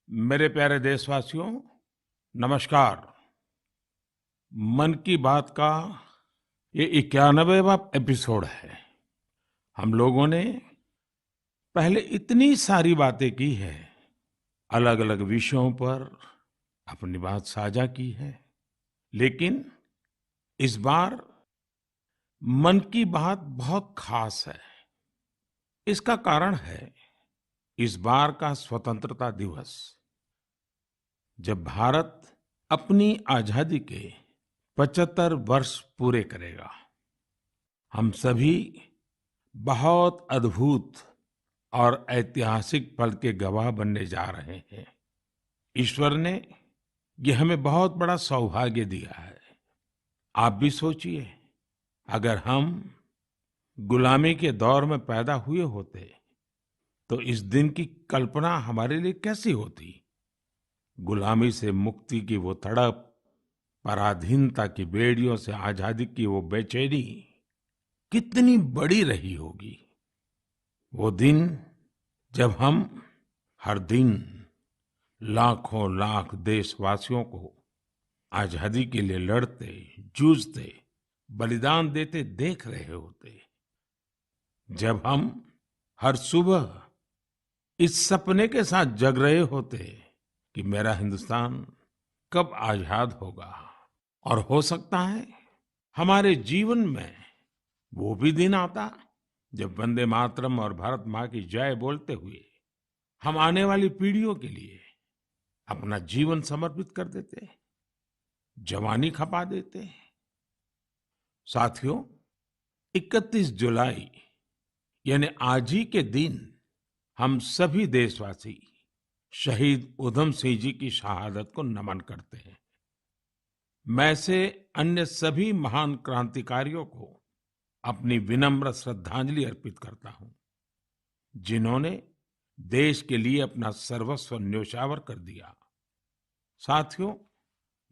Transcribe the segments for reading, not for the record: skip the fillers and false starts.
मेरे प्यारे देशवासियों, नमस्कार। मन की बात का ये 91वां एपिसोड है। हम लोगों ने पहले इतनी सारी बातें की है, अलग-अलग विषयों पर अपनी बात साझा की है, लेकिन इस बार मन की बात बहुत खास है। इसका कारण है इस बार का स्वतंत्रता दिवस, जब भारत अपनी आजादी के 75 वर्ष पूरे करेगा। हम सभी बहुत अद्भुत और ऐतिहासिक पल के गवाह बनने जा रहे हैं। ईश्वर ने ये हमें बहुत बड़ा सौभाग्य दिया है। आप भी सोचिए, अगर हम गुलामी के दौर में पैदा हुए होते तो इस दिन की कल्पना हमारे लिए कैसी होती। गुलामी से मुक्ति की वो तड़प, पराधीनता की बेड़ियों से आजादी की वो बेचैनी कितनी बड़ी रही होगी। वो दिन जब हम हर दिन लाखों लाख देशवासियों को आजादी के लिए लड़ते, जूझते, बलिदान देते देख रहे होते। जब हम हर सुबह इस सपने के साथ जग रहे होते कि मेरा हिंदुस्तान कब आजाद होगा। और हो सकता है हमारे जीवन में वो भी दिन आता जब वंदे मातरम और भारत माँ की जय बोलते हुए हम आने वाली पीढ़ियों के लिए अपना जीवन समर्पित कर देते, जवानी खपा देते। साथियों, 31 जुलाई यानी आज ही के दिन हम सभी देशवासी शहीद उधम सिंह जी की शहादत को नमन करते हैं। मैं से अन्य सभी महान क्रांतिकारियों को अपनी विनम्र श्रद्धांजलि अर्पित करता हूं, जिन्होंने देश के लिए अपना सर्वस्व न्योछावर कर दिया। साथियों,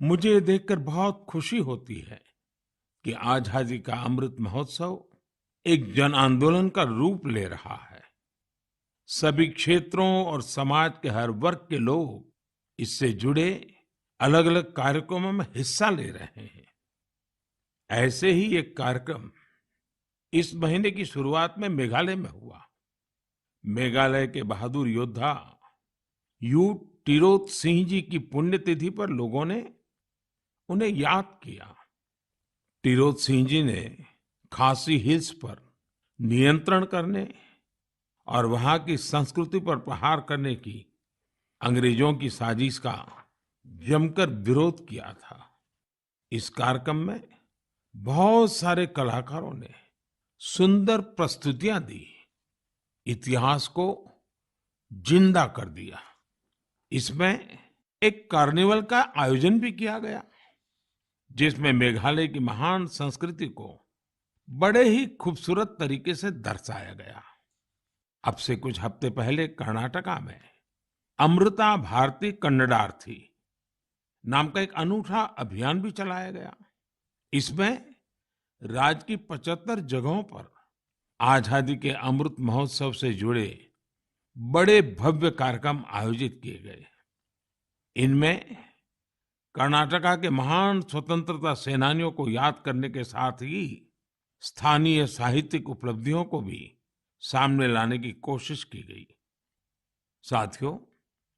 मुझे ये देखकर बहुत खुशी होती है कि आजादी का अमृत महोत्सव एक जन आंदोलन का रूप ले रहा है। सभी क्षेत्रों और समाज के हर वर्ग के लोग इससे जुड़े अलग अलग कार्यक्रमों में हिस्सा ले रहे हैं। ऐसे ही एक कार्यक्रम इस महीने की शुरुआत में मेघालय में हुआ। मेघालय के बहादुर योद्धा यू टिरोत सिंह जी की पुण्यतिथि पर लोगों ने उन्हें याद किया। टिरोत सिंह जी ने खासी हिल्स पर नियंत्रण करने और वहां की संस्कृति पर प्रहार करने की अंग्रेजों की साजिश का जमकर विरोध किया था। इस कार्यक्रम में बहुत सारे कलाकारों ने सुंदर प्रस्तुतियां दी, इतिहास को जिंदा कर दिया। इसमें एक कार्निवल का आयोजन भी किया गया, जिसमें मेघालय की महान संस्कृति को बड़े ही खूबसूरत तरीके से दर्शाया गया। अब से कुछ हफ्ते पहले कर्नाटका में अमृता भारती कन्नडार्थी नाम का एक अनूठा अभियान भी चलाया गया। इसमें राज्य की 75 जगहों पर आजादी के अमृत महोत्सव से जुड़े बड़े भव्य कार्यक्रम आयोजित किए गए। इनमें कर्नाटका के महान स्वतंत्रता सेनानियों को याद करने के साथ ही स्थानीय साहित्यिक उपलब्धियों को भी सामने लाने की कोशिश की गई। साथियों,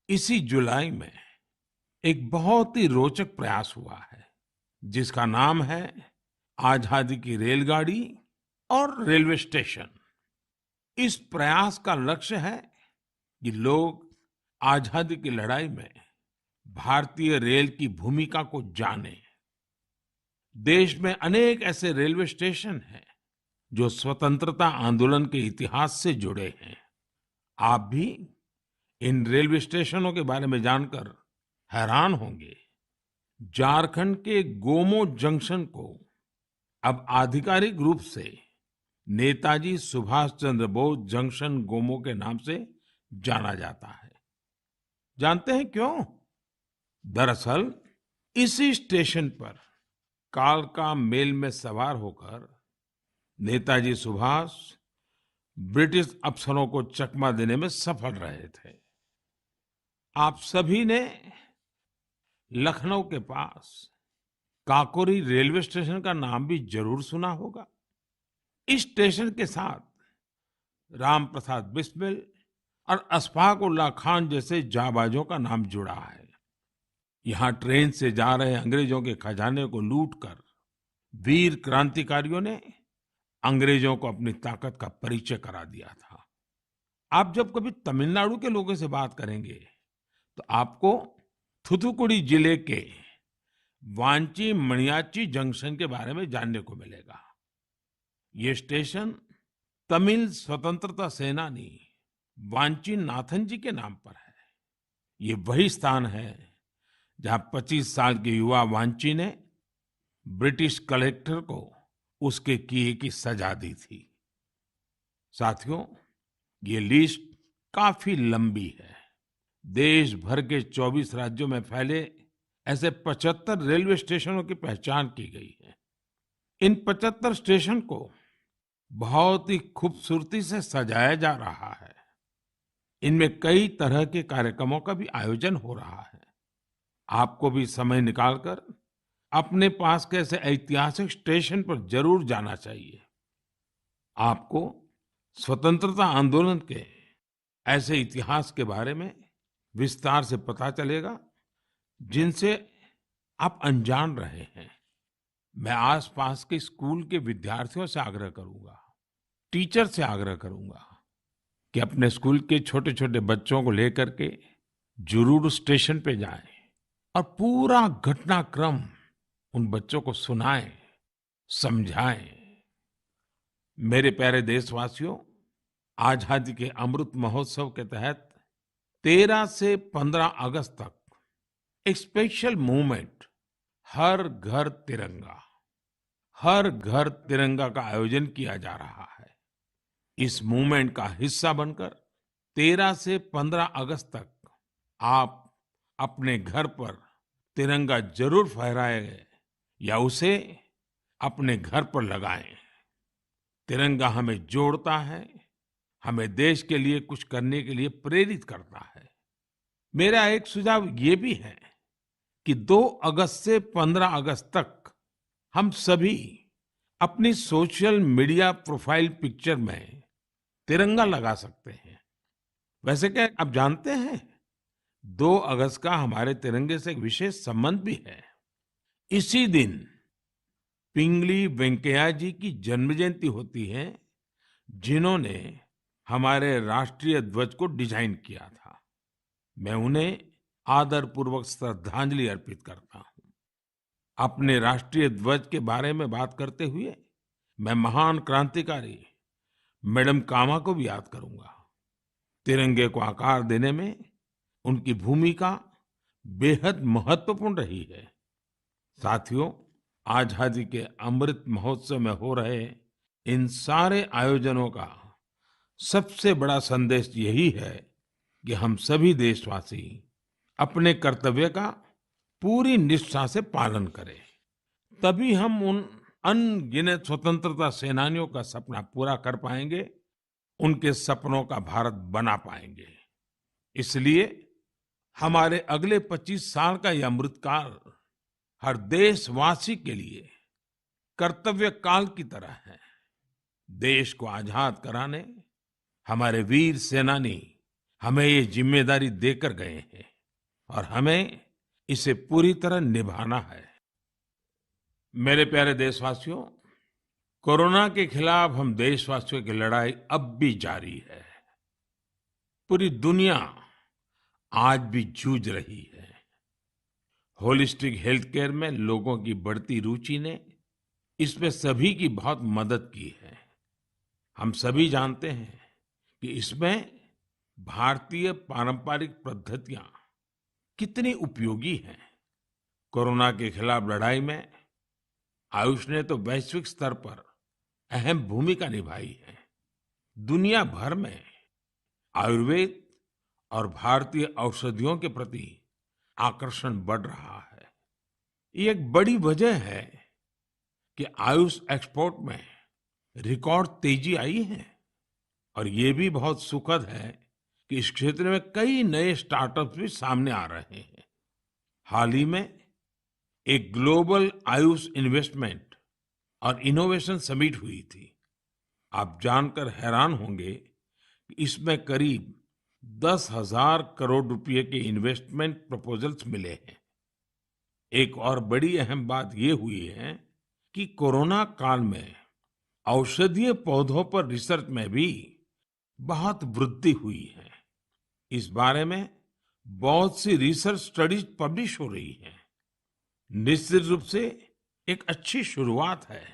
इसी जुलाई में एक बहुत ही रोचक प्रयास हुआ है, जिसका नाम है आजादी की रेलगाड़ी और रेलवे स्टेशन। इस प्रयास का लक्ष्य है कि लोग आजादी की लड़ाई में भारतीय रेल की भूमिका को जानें। देश में अनेक ऐसे रेलवे स्टेशन हैं जो स्वतंत्रता आंदोलन के इतिहास से जुड़े हैं। आप भी इन रेलवे स्टेशनों के बारे में जानकर हैरान होंगे। झारखंड के गोमो जंक्शन को अब आधिकारिक रूप से नेताजी सुभाष चंद्र बोस जंक्शन गोमो के नाम से जाना जाता है। जानते हैं क्यों? दरअसल इसी स्टेशन पर कालका मेल में सवार होकर नेताजी सुभाष ब्रिटिश अफसरों को चकमा देने में सफल रहे थे। आप सभी ने लखनऊ के पास काकोरी रेलवे स्टेशन का नाम भी जरूर सुना होगा। इस स्टेशन के साथ राम प्रसाद बिस्मिल और अशफाक उल्लाह खान जैसे जाबाजों का नाम जुड़ा है। यहाँ ट्रेन से जा रहे अंग्रेजों के खजाने को लूटकर वीर क्रांतिकारियों ने अंग्रेजों को अपनी ताकत का परिचय करा दिया था। आप जब कभी तमिलनाडु के लोगों से बात करेंगे तो आपको थुथुकुडी जिले के वांची मणियाच्ची जंक्शन के बारे में जानने को मिलेगा। ये स्टेशन तमिल स्वतंत्रता सेनानी वांची नाथन जी के नाम पर है। ये वही स्थान है जहां 25 साल के युवा वांची ने ब्रिटिश कलेक्टर को उसके किए की सजा दी थी। साथियों, ये लिस्ट काफी लंबी है। देश भर के 24 राज्यों में फैले ऐसे 75 रेलवे स्टेशनों की पहचान की गई है। इन 75 स्टेशन को बहुत ही खूबसूरती से सजाया जा रहा है। इनमें कई तरह के कार्यक्रमों का भी आयोजन हो रहा है। आपको भी समय निकालकर अपने पास के ऐसे ऐतिहासिक स्टेशन पर जरूर जाना चाहिए। आपको स्वतंत्रता आंदोलन के ऐसे इतिहास के बारे में विस्तार से पता चलेगा जिनसे आप अनजान रहे हैं। मैं आसपास के स्कूल के विद्यार्थियों से आग्रह करूंगा, टीचर से आग्रह करूंगा कि अपने स्कूल के छोटे छोटे बच्चों को लेकर के जरूर स्टेशन पे जाएं और पूरा घटनाक्रम उन बच्चों को सुनाएं, समझाएं। मेरे प्यारे देशवासियों, आजादी के अमृत महोत्सव के तहत 13 से 15 अगस्त तक एक स्पेशल मूवमेंट हर घर तिरंगा का आयोजन किया जा रहा है। इस मूवमेंट का हिस्सा बनकर 13 से 15 अगस्त तक आप अपने घर पर तिरंगा जरूर फहराएं या उसे अपने घर पर लगाएं। तिरंगा हमें जोड़ता है, हमें देश के लिए कुछ करने के लिए प्रेरित करता है। मेरा एक सुझाव ये भी है कि 2 अगस्त से 15 अगस्त तक हम सभी अपनी सोशल मीडिया प्रोफाइल पिक्चर में तिरंगा लगा सकते हैं। वैसे क्या आप जानते हैं, 2 अगस्त का हमारे तिरंगे से एक विशेष संबंध भी है। इसी दिन पिंगली वेंकैया जी की जन्म जयंती होती है, जिन्होंने हमारे राष्ट्रीय ध्वज को डिजाइन किया था। मैं उन्हें आदरपूर्वक श्रद्धांजलि अर्पित करता हूं। अपने राष्ट्रीय ध्वज के बारे में बात करते हुए मैं महान क्रांतिकारी मैडम कामा को भी याद करूंगा। तिरंगे को आकार देने में उनकी भूमिका बेहद महत्वपूर्ण रही है। साथियों, आजादी के अमृत महोत्सव में हो रहे इन सारे आयोजनों का सबसे बड़ा संदेश यही है कि हम सभी देशवासी अपने कर्तव्य का पूरी निष्ठा से पालन करें। तभी हम उन अनगिनत स्वतंत्रता सेनानियों का सपना पूरा कर पाएंगे, उनके सपनों का भारत बना पाएंगे। इसलिए हमारे अगले 25 साल का यह अमृतकाल हर देशवासी के लिए कर्तव्य काल की तरह है। देश को आजाद कराने हमारे वीर सेनानी हमें ये जिम्मेदारी देकर गए हैं और हमें इसे पूरी तरह निभाना है। मेरे प्यारे देशवासियों, कोरोना के खिलाफ हम देशवासियों की लड़ाई अब भी जारी है। पूरी दुनिया आज भी जूझ रही है। होलिस्टिक हेल्थ केयर में लोगों की बढ़ती रुचि ने इसमें सभी की बहुत मदद की है। हम सभी जानते हैं कि इसमें भारतीय पारंपरिक पद्धतियां कितनी उपयोगी हैं। कोरोना के खिलाफ लड़ाई में आयुष ने तो वैश्विक स्तर पर अहम भूमिका निभाई है। दुनिया भर में आयुर्वेद और भारतीय औषधियों के प्रति आकर्षण बढ़ रहा है। ये एक बड़ी वजह है कि आयुष एक्सपोर्ट में रिकॉर्ड तेजी आई है। और ये भी बहुत सुखद है कि इस क्षेत्र में कई नए स्टार्टअप्स भी सामने आ रहे हैं। हाल ही में एक ग्लोबल आयुष इन्वेस्टमेंट और इनोवेशन समिट हुई थी। आप जानकर हैरान होंगे कि इसमें करीब 10,000 करोड़ रुपए के इन्वेस्टमेंट प्रपोजल्स मिले हैं। एक और बड़ी अहम बात ये हुई है कि कोरोना काल में औषधीय पौधों पर रिसर्च में भी बहुत वृद्धि हुई है। इस बारे में बहुत सी रिसर्च स्टडीज पब्लिश हो रही हैं। निश्चित रूप से एक अच्छी शुरुआत है।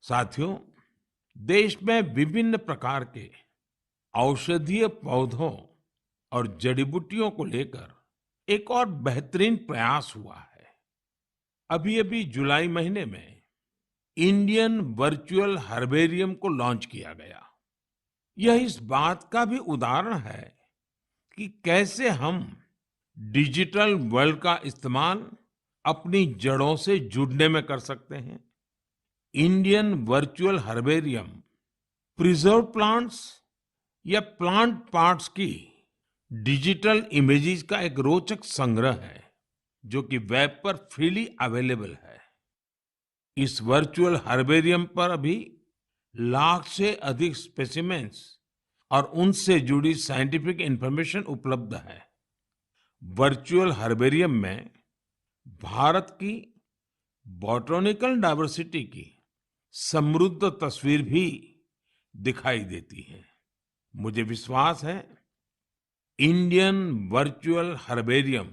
साथियों, देश में विभिन्न प्रकार के औषधीय पौधों और जड़ी बूटियों को लेकर एक और बेहतरीन प्रयास हुआ है। अभी अभी जुलाई महीने में इंडियन वर्चुअल हर्बेरियम को लॉन्च किया गया। यह इस बात का भी उदाहरण है कि कैसे हम डिजिटल वर्ल्ड का इस्तेमाल अपनी जड़ों से जुड़ने में कर सकते हैं। Indian virtual herbarium preserve plants या प्लांट पार्ट्स की डिजिटल इमेजेस का एक रोचक संग्रह है, जो कि वेब पर फ्रीली अवेलेबल है। इस वर्चुअल हर्बेरियम पर अभी लाख से अधिक स्पेसिमेंस और उनसे जुड़ी साइंटिफिक इंफॉर्मेशन उपलब्ध है। वर्चुअल हर्बेरियम में भारत की बॉटनिकल डाइवर्सिटी की समृद्ध तस्वीर भी दिखाई देती है। मुझे विश्वास है इंडियन वर्चुअल हर्बेरियम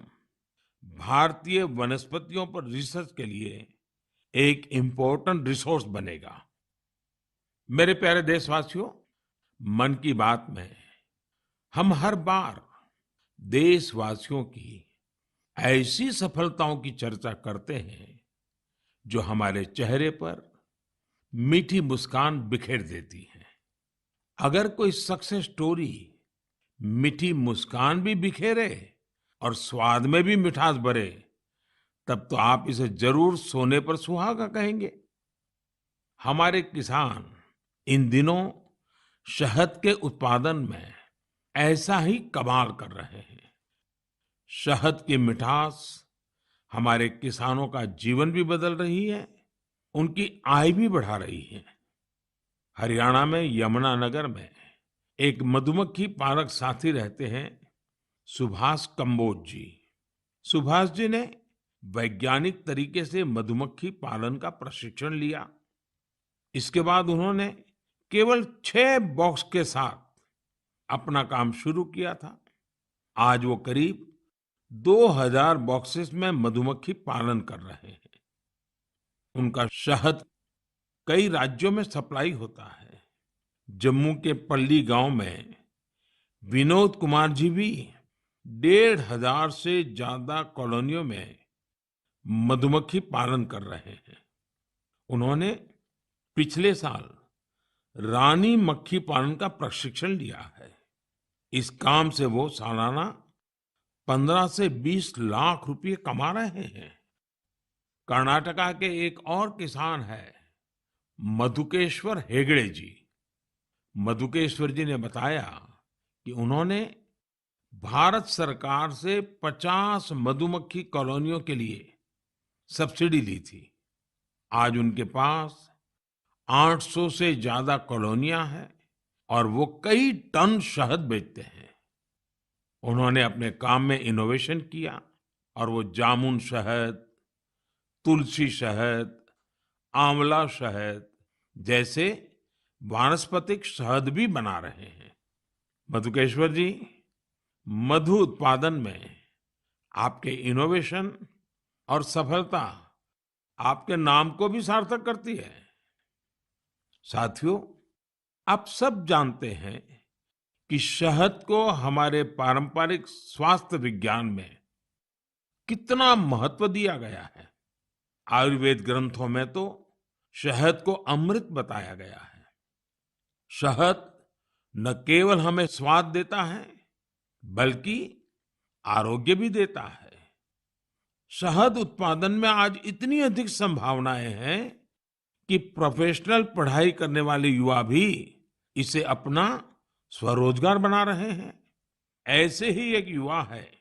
भारतीय वनस्पतियों पर रिसर्च के लिए एक इम्पोर्टेंट रिसोर्स बनेगा। मेरे प्यारे देशवासियों, मन की बात में हम हर बार देशवासियों की ऐसी सफलताओं की चर्चा करते हैं जो हमारे चेहरे पर मीठी मुस्कान बिखेर देती है। अगर कोई सक्सेस स्टोरी मीठी मुस्कान भी बिखेरे और स्वाद में भी मिठास भरे, तब तो आप इसे जरूर सोने पर सुहागा कहेंगे। हमारे किसान इन दिनों शहद के उत्पादन में ऐसा ही कमाल कर रहे हैं। शहद की मिठास हमारे किसानों का जीवन भी बदल रही है, उनकी आय भी बढ़ा रही है। हरियाणा में यमुनानगर में एक मधुमक्खी पालक साथी रहते हैं, सुभाष कंबोज जी। सुभाष जी ने वैज्ञानिक तरीके से मधुमक्खी पालन का प्रशिक्षण लिया। इसके बाद उन्होंने केवल 6 बॉक्स के साथ अपना काम शुरू किया था। आज वो करीब 2000 बॉक्सेस में मधुमक्खी पालन कर रहे हैं। उनका शहद कई राज्यों में सप्लाई होता है। जम्मू के पल्ली गांव में विनोद कुमार जी भी 1500 से ज्यादा कॉलोनियों में मधुमक्खी पालन कर रहे हैं। उन्होंने पिछले साल रानी मक्खी पालन का प्रशिक्षण लिया है। इस काम से वो सालाना 15 से 20 लाख रुपए कमा रहे हैं। कर्नाटका के एक और किसान है मधुकेश्वर हेगड़े जी। मधुकेश्वर जी ने बताया कि उन्होंने भारत सरकार से 50 मधुमक्खी कॉलोनियों के लिए सब्सिडी ली थी। आज उनके पास 800 से ज्यादा कॉलोनियां हैं और वो कई टन शहद बेचते हैं। उन्होंने अपने काम में इनोवेशन किया और वो जामुन शहद, तुलसी शहद, आंवला शहद जैसे वानस्पतिक शहद भी बना रहे हैं। मधुकेश्वर जी, मधु उत्पादन में आपके इनोवेशन और सफलता आपके नाम को भी सार्थक करती है। साथियों, आप सब जानते हैं कि शहद को हमारे पारंपरिक स्वास्थ्य विज्ञान में कितना महत्व दिया गया है। आयुर्वेद ग्रंथों में तो शहद को अमृत बताया गया है। शहद न केवल हमें स्वाद देता है, बल्कि आरोग्य भी देता है। शहद उत्पादन में आज इतनी अधिक संभावनाएं हैं कि प्रोफेशनल पढ़ाई करने वाले युवा भी इसे अपना स्वरोजगार बना रहे हैं। ऐसे ही एक युवा है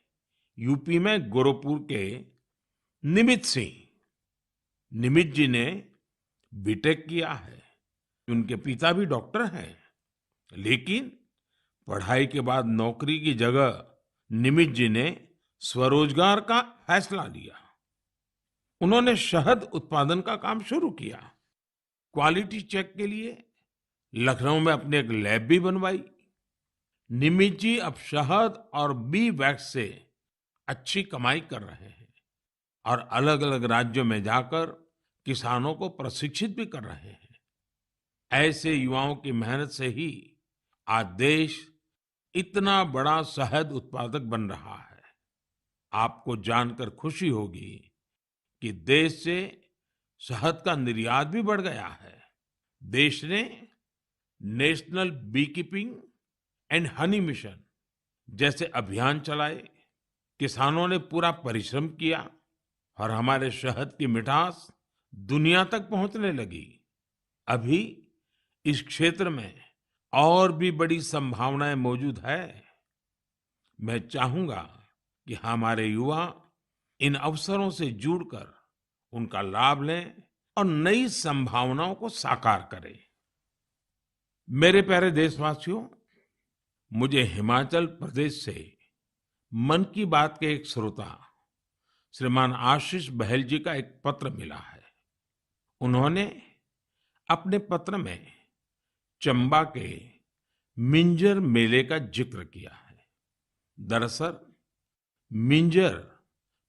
यूपी में गोरखपुर के निमित सिंह। निमित जी ने बीटेक किया है। उनके पिता भी डॉक्टर हैं, लेकिन पढ़ाई के बाद नौकरी की जगह निमित जी ने स्वरोजगार का फैसला लिया। उन्होंने शहद उत्पादन का काम शुरू किया। क्वालिटी चेक के लिए लखनऊ में अपनी एक लैब भी बनवाई। निमित जी अब शहद और बी वैक्स से अच्छी कमाई कर रहे हैं और अलग-अलग राज्यों में जाकर किसानों को प्रशिक्षित भी कर रहे हैं। ऐसे युवाओं की मेहनत से ही आज देश इतना बड़ा शहद उत्पादक बन रहा है। आपको जानकर खुशी होगी कि देश से शहद का निर्यात भी बढ़ गया है। देश ने national bee keeping and honey mission जैसे अभियान चलाए। किसानों ने पूरा परिश्रम किया और हमारे शहद की मिठास दुनिया तक पहुंचने लगी। अभी इस क्षेत्र में और भी बड़ी संभावनाएं मौजूद है। मैं चाहूंगा कि हमारे युवा इन अवसरों से जुड़कर उनका लाभ लें और नई संभावनाओं को साकार करें। मेरे प्यारे देशवासियों, मुझे हिमाचल प्रदेश से मन की बात के एक श्रोता श्रीमान आशीष बहल जी का एक पत्र मिला है। उन्होंने अपने पत्र में चंबा के मिंजर मेले का जिक्र किया है। दरअसल मिंजर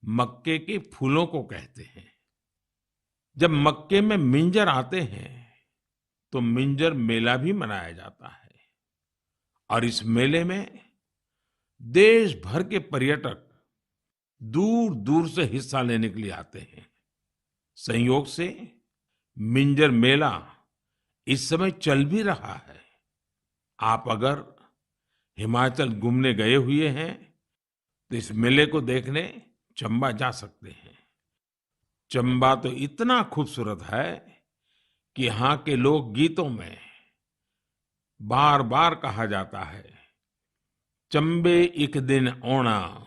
मक्के के फूलों को कहते हैं। जब मक्के में मिंजर आते हैं तो मिंजर मेला भी मनाया जाता है और इस मेले में देश भर के पर्यटक दूर दूर से हिस्सा लेने के लिए आते हैं। संयोग से मिंजर मेला इस समय चल भी रहा है। आप अगर हिमाचल घूमने गए हुए हैं तो इस मेले को देखने चंबा जा सकते हैं। चंबा तो इतना खूबसूरत है कि यहाँ के लोक गीतों में बार बार कहा जाता है, चंबे एक दिन ओना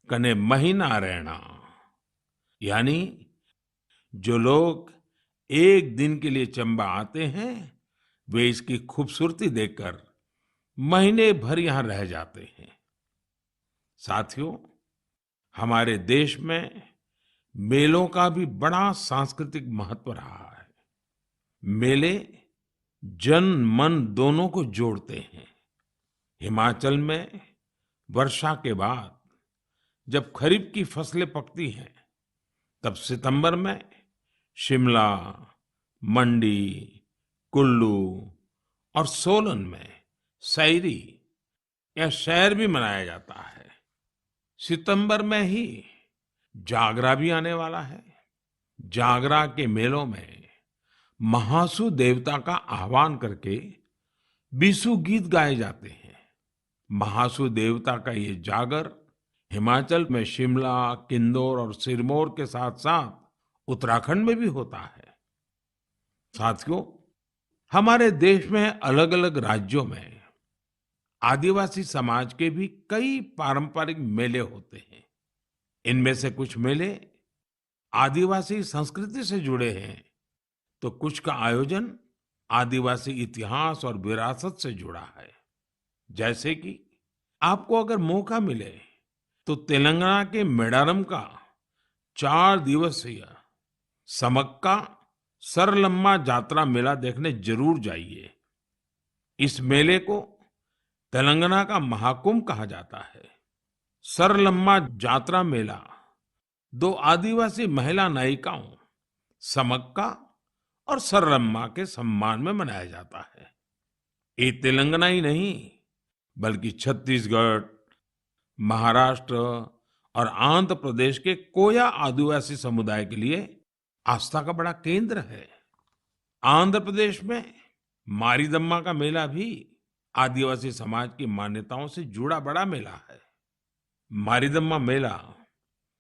कने महीना रहना। यानी जो लोग एक दिन के लिए चंबा आते हैं वे इसकी खूबसूरती देखकर महीने भर यहाँ रह जाते हैं। साथियों, हमारे देश में मेलों का भी बड़ा सांस्कृतिक महत्व रहा है। मेले जन मन दोनों को जोड़ते हैं। हिमाचल में वर्षा के बाद जब खरीफ की फसलें पकती हैं, तब सितंबर में शिमला, मंडी, कुल्लू और सोलन में सैरी या सैर भी मनाया जाता है। सितंबर में ही जागरा भी आने वाला है। जागरा के मेलों में महासू देवता का आह्वान करके बीसू गीत गाए जाते हैं। महासू देवता का ये जागर हिमाचल में शिमला, किन्नौर और सिरमौर के साथ साथ उत्तराखंड में भी होता है। साथियों, हमारे देश में अलग-अलग राज्यों में आदिवासी समाज के भी कई पारंपरिक मेले होते हैं। इनमें से कुछ मेले आदिवासी संस्कृति से जुड़े हैं, तो कुछ का आयोजन आदिवासी इतिहास और विरासत से जुड़ा है। जैसे कि आपको अगर मौका मिले तो तेलंगाना के मेडारम का 4 दिवसीय समक्का सरलम्मा जात्रा मेला देखने जरूर जाइए। इस मेले को तेलंगाना का महाकुंभ कहा जाता है। सरलम्मा जात्रा मेला 2 आदिवासी महिला नायिकाओं समक्का और सरलम्मा के सम्मान में मनाया जाता है। ये तेलंगाना ही नहीं बल्कि छत्तीसगढ़, महाराष्ट्र और आंध्र प्रदेश के कोया आदिवासी समुदाय के लिए आस्था का बड़ा केंद्र है। आंध्र प्रदेश में मारीदम्मा का मेला भी आदिवासी समाज की मान्यताओं से जुड़ा बड़ा मेला है। मारीदम्मा मेला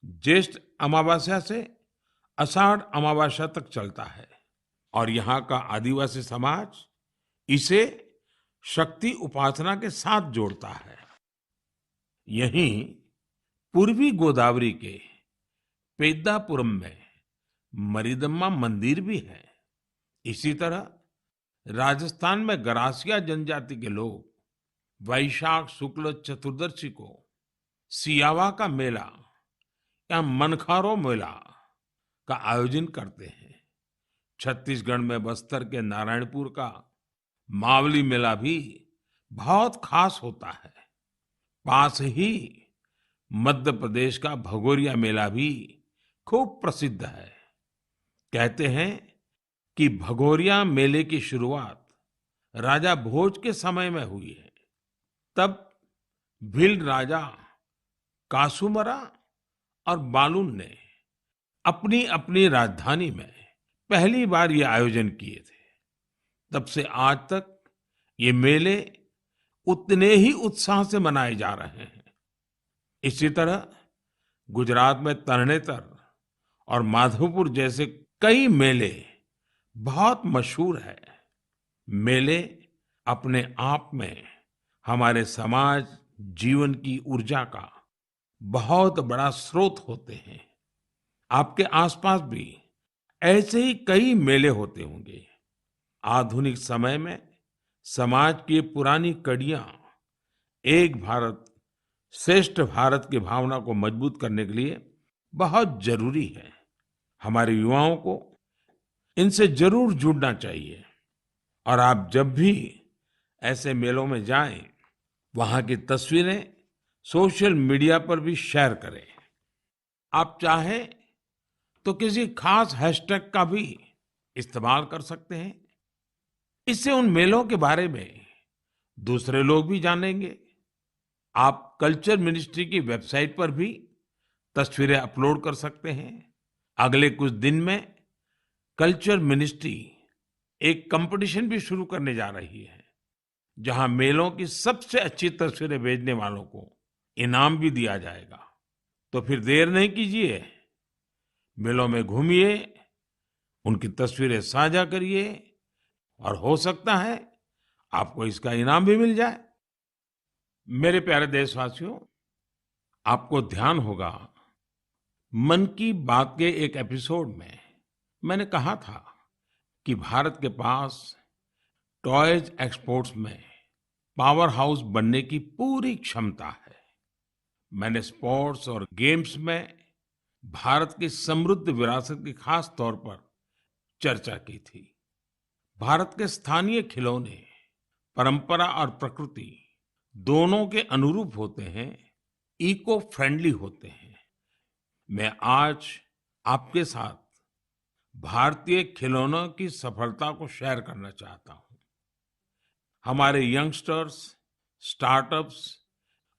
ज्येष्ठ अमावस्या से आषाढ़ अमावस्या तक चलता है और यहाँ का आदिवासी समाज इसे शक्ति उपासना के साथ जोड़ता है। यहीं पूर्वी गोदावरी के पेद्दापुरम में मरिदम्मा मंदिर भी है। इसी तरह राजस्थान में गरासिया जनजाति के लोग वैशाख शुक्ल चतुर्दशी को सियावा का मेला या मनखारो मेला का आयोजन करते हैं। छत्तीसगढ़ में बस्तर के नारायणपुर का मावली मेला भी बहुत खास होता है। पास ही मध्य प्रदेश का भगोरिया मेला भी खूब प्रसिद्ध है। कहते हैं कि भगोरिया मेले की शुरुआत राजा भोज के समय में हुई है। तब भील राजा कासूमरा और बालून ने अपनी अपनी राजधानी में पहली बार ये आयोजन किए थे। तब से आज तक ये मेले उतने ही उत्साह से मनाए जा रहे हैं। इसी तरह गुजरात में तरणेतर और माधवपुर जैसे कई मेले बहुत मशहूर है। मेले अपने आप में हमारे समाज जीवन की ऊर्जा का बहुत बड़ा स्रोत होते हैं। आपके आसपास भी ऐसे ही कई मेले होते होंगे। आधुनिक समय में समाज की पुरानी कड़ियां एक भारत श्रेष्ठ भारत की भावना को मजबूत करने के लिए बहुत जरूरी है। हमारे युवाओं को इनसे जरूर जुड़ना चाहिए। और आप जब भी ऐसे मेलों में जाएं, वहां की तस्वीरें सोशल मीडिया पर भी शेयर करें। आप चाहें तो किसी खास हैशटैग का भी इस्तेमाल कर सकते हैं। इससे उन मेलों के बारे में दूसरे लोग भी जानेंगे। आप कल्चर मिनिस्ट्री की वेबसाइट पर भी तस्वीरें अपलोड कर सकते हैं। अगले कुछ दिन में कल्चर मिनिस्ट्री एक कंपटीशन भी शुरू करने जा रही है, जहां मेलों की सबसे अच्छी तस्वीरें भेजने वालों को इनाम भी दिया जाएगा। तो फिर देर नहीं कीजिए, मेलों में घूमिए, उनकी तस्वीरें साझा करिए और हो सकता है आपको इसका इनाम भी मिल जाए। मेरे प्यारे देशवासियों, आपको ध्यान होगा मन की बात के एक एपिसोड में मैंने कहा था कि भारत के पास टॉयज एक्सपोर्ट्स में पावर हाउस बनने की पूरी क्षमता है। मैंने स्पोर्ट्स और गेम्स में भारत की समृद्ध विरासत की खास तौर पर चर्चा की थी। भारत के स्थानीय खिलौने परंपरा और प्रकृति दोनों के अनुरूप होते हैं, इको फ्रेंडली होते हैं। मैं आज आपके साथ भारतीय खिलौनों की सफलता को शेयर करना चाहता हूं। हमारे यंगस्टर्स, स्टार्टअप्स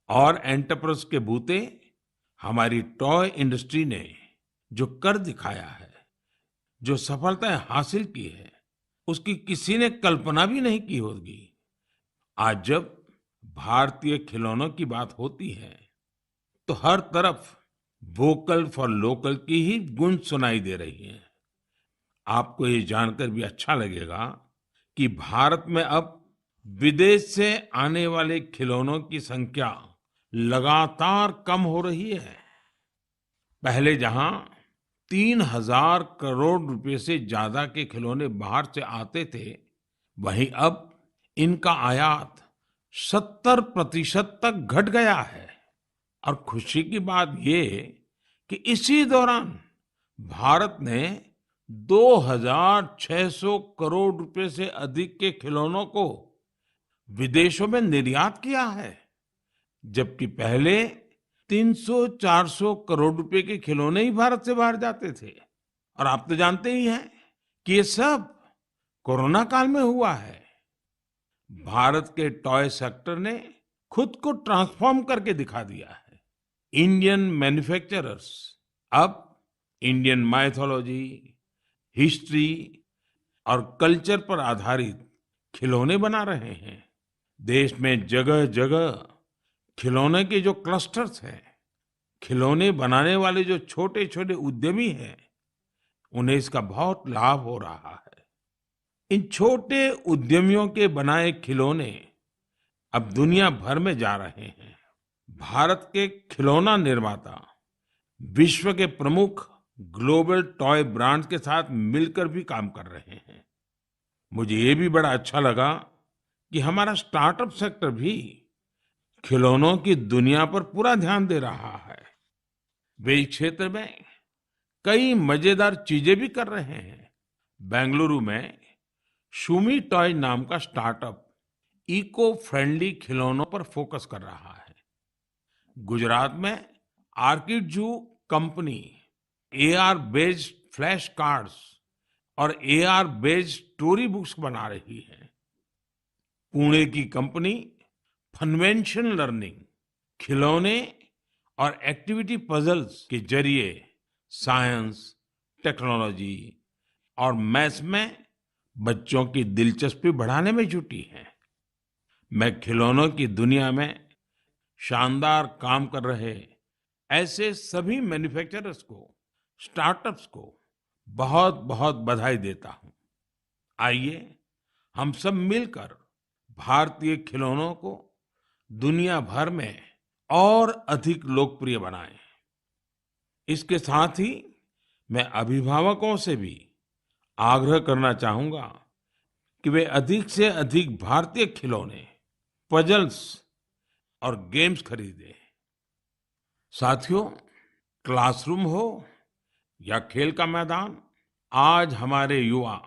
और एंटरप्रेन्योर्स के बूते हमारी टॉय इंडस्ट्री ने जो कर दिखाया है, जो सफलताएं हासिल की है, उसकी किसी ने कल्पना भी नहीं की होगी। आज जब भारतीय खिलौनों की बात होती है तो हर तरफ वोकल फॉर लोकल की ही गूंज सुनाई दे रही है। आपको ये जानकर भी अच्छा लगेगा कि भारत में अब विदेश से आने वाले खिलौनों की संख्या लगातार कम हो रही है। पहले जहां 3,000 करोड़ रुपए से ज्यादा के खिलौने बाहर से आते थे, वहीं अब इनका आयात 70% तक घट गया है। और खुशी की बात ये कि इसी दौरान भारत ने 2,600 करोड़ रुपए से अधिक के खिलौनों को विदेशों में निर्यात किया है, जबकि पहले 300-400 करोड़ रुपए के खिलौने ही भारत से बाहर जाते थे। और आप तो जानते ही हैं कि ये सब कोरोना काल में हुआ है। भारत के टॉय सेक्टर ने खुद को ट्रांसफॉर्म करके दिखा दिया है। इंडियन मैन्युफैक्चरर्स अब इंडियन माइथोलॉजी, हिस्ट्री और कल्चर पर आधारित खिलौने बना रहे हैं। देश में जगह जगह खिलौने के जो क्लस्टर्स हैं, खिलौने बनाने वाले जो छोटे छोटे उद्यमी हैं, उन्हें इसका बहुत लाभ हो रहा है। इन छोटे उद्यमियों के बनाए खिलौने अब दुनिया भर में जा रहे हैं। भारत के खिलौना निर्माता विश्व के प्रमुख ग्लोबल टॉय ब्रांड्स के साथ मिलकर भी काम कर रहे हैं। मुझे ये भी बड़ा अच्छा लगा कि हमारा स्टार्टअप सेक्टर भी खिलौनों की दुनिया पर पूरा ध्यान दे रहा है। वे इस क्षेत्र में कई मजेदार चीजें भी कर रहे हैं। बेंगलुरु में शूमी टॉय नाम का स्टार्टअप इको फ्रेंडली खिलौनों पर फोकस कर रहा है। गुजरात में आर्किड जू company AR based flash cards और एआर बेस्ड स्टोरी बुक्स बना रही है। पुणे की कंपनी फनवेंशन लर्निंग खिलौने और एक्टिविटी पजल्स के जरिए साइंस, टेक्नोलॉजी और मैथ्स में बच्चों की दिलचस्पी बढ़ाने में जुटी है। मैं खिलौनों की दुनिया में शानदार काम कर रहे ऐसे सभी मैन्युफैक्चरर्स को, स्टार्टअप्स को बहुत बहुत बधाई देता हूं। आइए हम सब मिलकर भारतीय खिलौनों को दुनिया भर में और अधिक लोकप्रिय बनाएं। इसके साथ ही मैं अभिभावकों से भी आग्रह करना चाहूंगा कि वे अधिक से अधिक भारतीय खिलौने, पजल्स और गेम्स खरीदें। साथियों, क्लासरूम हो या खेल का मैदान, आज हमारे युवा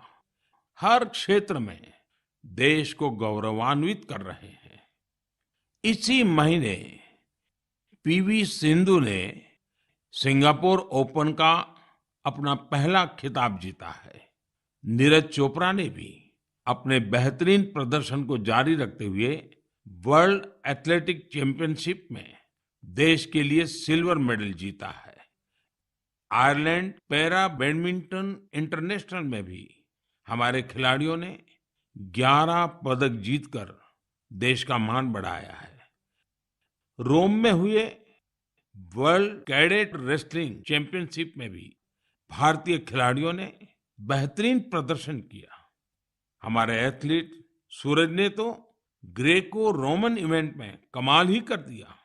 हर क्षेत्र में देश को गौरवान्वित कर रहे हैं। इसी महीने पीवी सिंधु ने सिंगापुर ओपन का अपना पहला खिताब जीता है। नीरज चोपड़ा ने भी अपने बेहतरीन प्रदर्शन को जारी रखते हुए वर्ल्ड एथलेटिक चैंपियनशिप में देश के लिए सिल्वर मेडल जीता है। आयरलैंड पैरा बैडमिंटन इंटरनेशनल में भी हमारे खिलाड़ियों ने 11 पदक जीतकर देश का मान बढ़ाया है। रोम में हुए वर्ल्ड कैडेट रेसलिंग चैंपियनशिप में भी भारतीय खिलाड़ियों ने बेहतरीन प्रदर्शन किया। हमारे एथलीट सूरज ने तो ग्रेको रोमन इवेंट में कमाल ही कर दिया।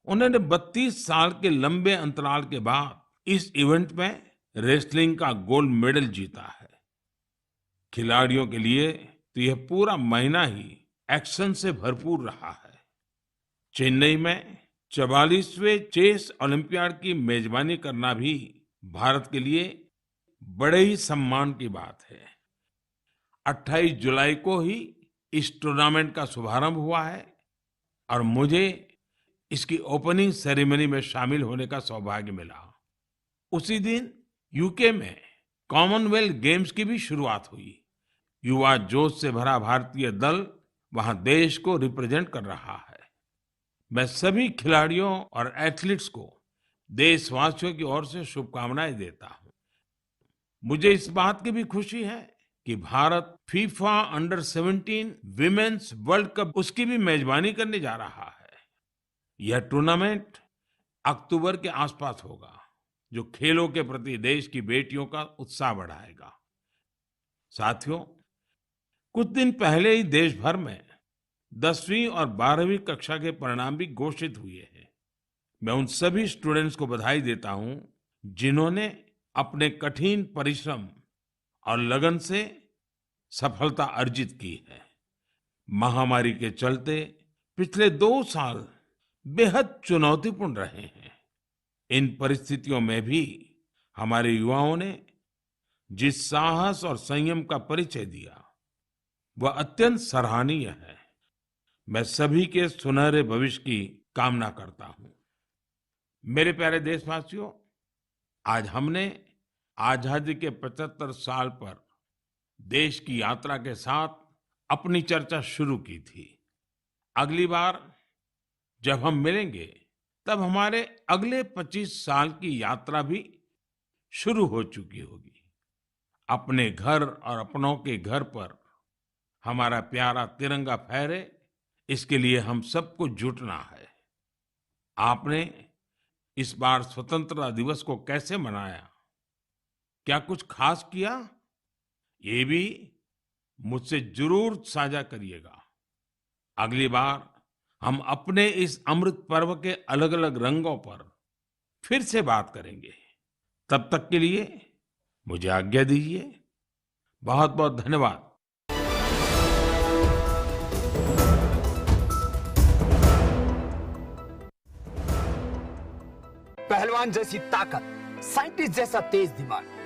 उन्होंने 32 साल के लंबे अंतराल के बाद इस इवेंट में रेसलिंग का गोल्ड मेडल जीता है। खिलाड़ियों के लिए तो यह पूरा महीना ही एक्शन से भरपूर रहा है। चेन्नई में 44वें चेस ओलंपियाड की मेजबानी करना भी भारत के लिए बड़े ही सम्मान की बात है। 28 जुलाई को ही इस टूर्नामेंट का शुभारंभ हुआ है और मुझे इसकी ओपनिंग सेरेमनी में शामिल होने का सौभाग्य मिला। उसी दिन यूके में कॉमनवेल्थ गेम्स की भी शुरुआत हुई। युवा जोश से भरा भारतीय दल वहां देश को रिप्रेजेंट कर रहा है। मैं सभी खिलाड़ियों और एथलीट्स को देशवासियों की ओर से शुभकामनाएं देता हूं। मुझे इस बात की भी खुशी है कि Bharat FIFA under 17 women's world cup उसकी भी मेजबानी करने जा रहा है। यह टूर्नामेंट अक्टूबर के आसपास होगा, जो खेलों के प्रति देश की बेटियों का उत्साह बढ़ाएगा। साथियों, कुछ दिन पहले ही देश भर में 10वीं और 12वीं कक्षा के परिणाम भी घोषित हुए हैं। मैं उन सभी स्टूडेंट्स को बधाई देता हूं जिन्होंने अपने कठिन परिश्रम और लगन से सफलता अर्जित की है। महामारी के चलते पिछले 2 साल बेहद चुनौतीपूर्ण रहे हैं। इन परिस्थितियों में भी हमारे युवाओं ने जिस साहस और संयम का परिचय दिया, वह अत्यंत सराहनीय है। मैं सभी के सुनहरे भविष्य की कामना करता हूं। मेरे प्यारे देशवासियों, आज हमने आजादी के 75 साल पर देश की यात्रा के साथ अपनी चर्चा शुरू की थी। अगली बार जब हम मिलेंगे तब हमारे अगले 25 साल की यात्रा भी शुरू हो चुकी होगी। अपने घर और अपनों के घर पर हमारा प्यारा तिरंगा फहरे, इसके लिए हम सबको जुटना है। आपने इस बार स्वतंत्रता दिवस को कैसे मनाया? क्या कुछ खास किया? ये भी मुझसे जरूर साझा करिएगा। अगली बार हम अपने इस अमृत पर्व के अलग-अलग रंगों पर फिर से बात करेंगे। तब तक के लिए मुझे आज्ञा दीजिए। बहुत-बहुत धन्यवाद। पहलवान जैसी ताकत, साइंटिस्ट जैसा तेज दिमाग,